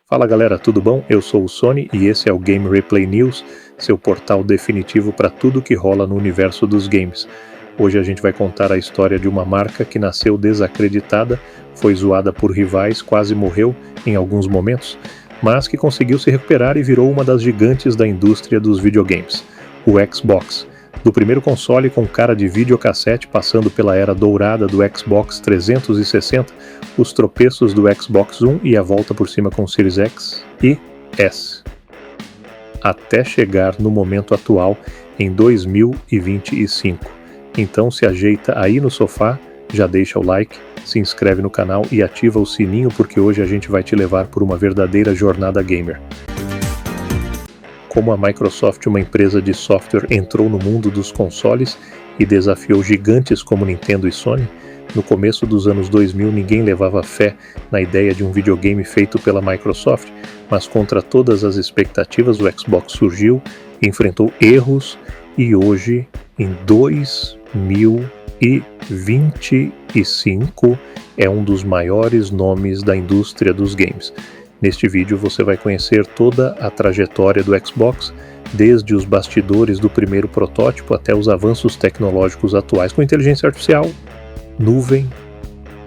Fala galera, tudo bom? Eu sou o Sony e esse é o Game Replay News, seu portal definitivo para tudo que rola no universo dos games. Hoje a gente vai contar a história de uma marca que nasceu desacreditada, foi zoada por rivais, quase morreu em alguns momentos, mas que conseguiu se recuperar e virou uma das gigantes da indústria dos videogames, o Xbox. Do primeiro console com cara de videocassete, passando pela era dourada do Xbox 360, os tropeços do Xbox One e a volta por cima com o Series X e S. Até chegar no momento atual, em 2025. Então se ajeita aí no sofá, já deixa o like, se inscreve no canal e ativa o sininho porque hoje a gente vai te levar por uma verdadeira jornada gamer. Como a Microsoft, uma empresa de software, entrou no mundo dos consoles e desafiou gigantes como Nintendo e Sony, no começo dos anos 2000 ninguém levava fé na ideia de um videogame feito pela Microsoft, mas contra todas as expectativas o Xbox surgiu, enfrentou erros e hoje, em 2025, é um dos maiores nomes da indústria dos games. Neste vídeo você vai conhecer toda a trajetória do Xbox, desde os bastidores do primeiro protótipo até os avanços tecnológicos atuais com inteligência artificial, nuvem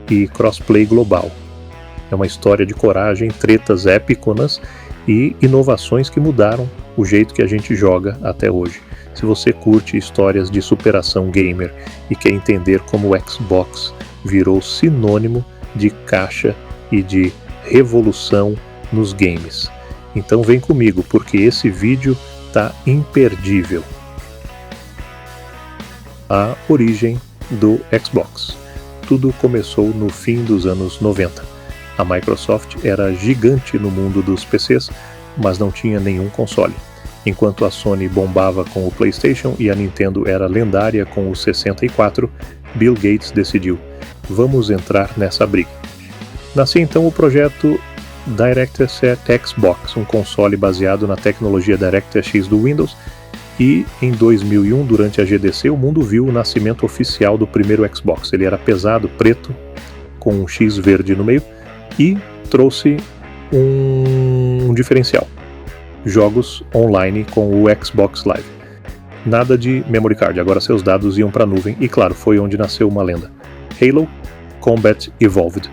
e crossplay global. É uma história de coragem, tretas épiconas e inovações que mudaram o jeito que a gente joga até hoje. Se você curte histórias de superação gamer e quer entender como o Xbox virou sinônimo de caixa e de revolução nos games, então vem comigo porque esse vídeo tá imperdível. A origem do Xbox. Tudo começou no fim dos anos 90. A Microsoft era gigante no mundo dos PCs, mas não tinha nenhum console. Enquanto a Sony bombava com o PlayStation e a Nintendo era lendária com o 64, Bill Gates decidiu: vamos entrar nessa briga. Nascia então o projeto DirectX Xbox, um console baseado na tecnologia DirectX do Windows, e em 2001, durante a GDC, o mundo viu o nascimento oficial do primeiro Xbox. Ele era pesado, preto, com um X verde no meio, e trouxe um diferencial: jogos online com o Xbox Live. Nada de memory card, agora seus dados iam para a nuvem, e claro, foi onde nasceu uma lenda: Halo Combat Evolved.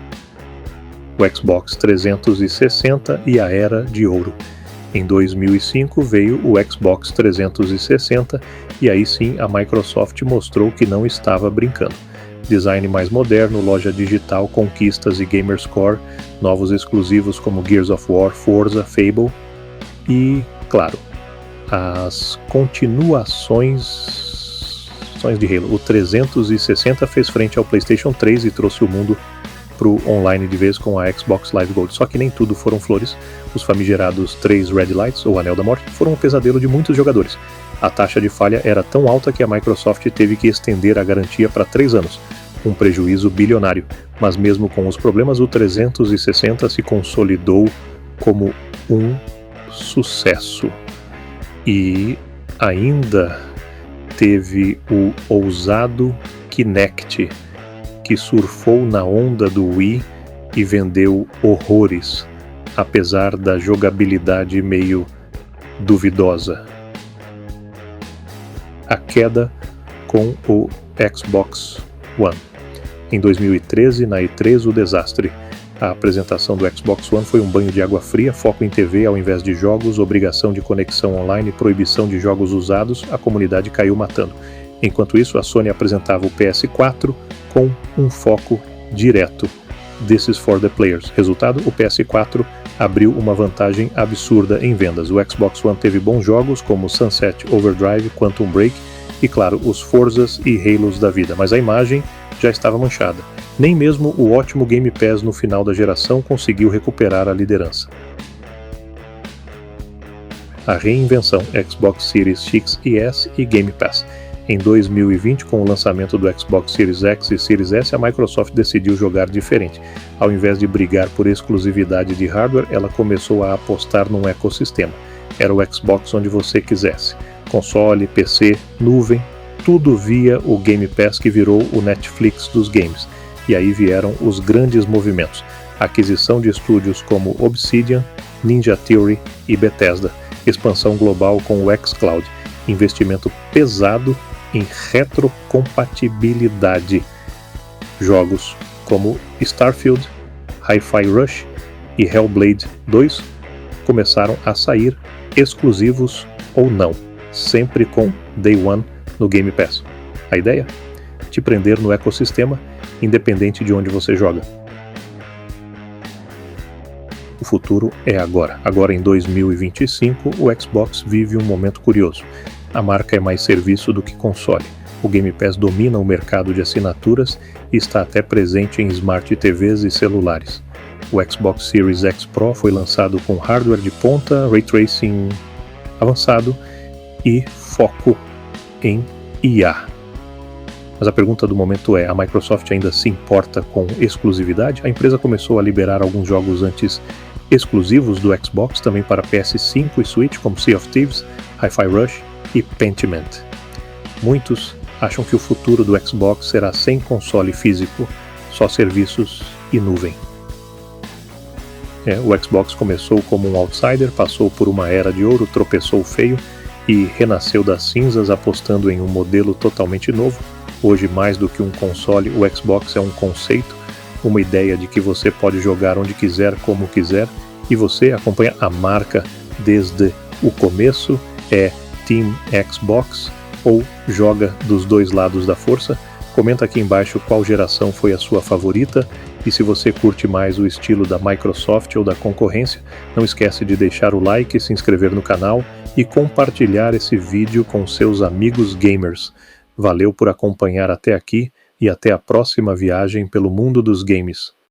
O Xbox 360 e a Era de Ouro. Em 2005 veio o Xbox 360 e aí sim a Microsoft mostrou que não estava brincando. Design mais moderno, loja digital, conquistas e gamerscore, novos exclusivos como Gears of War, Forza, Fable e, claro, as continuações de Halo. O 360 fez frente ao PlayStation 3 e trouxe o mundo pro online de vez com a Xbox Live Gold. Só que nem tudo foram flores. Os famigerados 3 Red Lights, ou Anel da Morte, foram um pesadelo de muitos jogadores. A taxa de falha era tão alta que a Microsoft teve que estender a garantia para 3 anos, um prejuízo bilionário. Mas mesmo com os problemas, o 360 se consolidou como um sucesso. E ainda teve o ousado Kinect, que surfou na onda do Wii e vendeu horrores, apesar da jogabilidade meio duvidosa. A queda com o Xbox One. Em 2013, na E3, o desastre. A apresentação do Xbox One foi um banho de água fria, foco em TV ao invés de jogos, obrigação de conexão online, proibição de jogos usados, a comunidade caiu matando. Enquanto isso, a Sony apresentava o PS4 com um foco direto: This is for the players. Resultado, o PS4 abriu uma vantagem absurda em vendas. O Xbox One teve bons jogos como Sunset Overdrive, Quantum Break e, claro, os Forzas e Halos da vida, mas a imagem já estava manchada. Nem mesmo o ótimo Game Pass no final da geração conseguiu recuperar a liderança. A reinvenção: Xbox Series X e S e Game Pass. Em 2020, com o lançamento do Xbox Series X e Series S, a Microsoft decidiu jogar diferente. Ao invés de brigar por exclusividade de hardware, ela começou a apostar num ecossistema. Era o Xbox onde você quisesse. Console, PC, nuvem, tudo via o Game Pass, que virou o Netflix dos games. E aí vieram os grandes movimentos: aquisição de estúdios como Obsidian, Ninja Theory e Bethesda. Expansão global com o xCloud. Investimento pesado em retrocompatibilidade. Jogos como Starfield, Hi-Fi Rush e Hellblade 2 começaram a sair, exclusivos ou não, sempre com Day One no Game Pass. A ideia? Te prender no ecossistema, independente de onde você joga. O futuro é agora. Agora em 2025, o Xbox vive um momento curioso. A marca é mais serviço do que console. O Game Pass domina o mercado de assinaturas e está até presente em Smart TVs e celulares. O Xbox Series X Pro foi lançado com hardware de ponta, Ray Tracing avançado e foco em IA. Mas a pergunta do momento é, a Microsoft ainda se importa com exclusividade? A empresa começou a liberar alguns jogos antes exclusivos do Xbox, também para PS5 e Switch, como Sea of Thieves, Hi-Fi Rush e Pentiment. Muitos acham que o futuro do Xbox será sem console físico, só serviços e nuvem. O Xbox começou como um outsider, passou por uma era de ouro, tropeçou feio e renasceu das cinzas apostando em um modelo totalmente novo. Hoje, mais do que um console, o Xbox é um conceito, uma ideia de que você pode jogar onde quiser, como quiser, e você acompanha a marca desde o começo, é Team Xbox ou joga dos dois lados da força. Comenta aqui embaixo qual geração foi a sua favorita e se você curte mais o estilo da Microsoft ou da concorrência, não esquece de deixar o like, se inscrever no canal e compartilhar esse vídeo com seus amigos gamers. Valeu por acompanhar até aqui e até a próxima viagem pelo mundo dos games.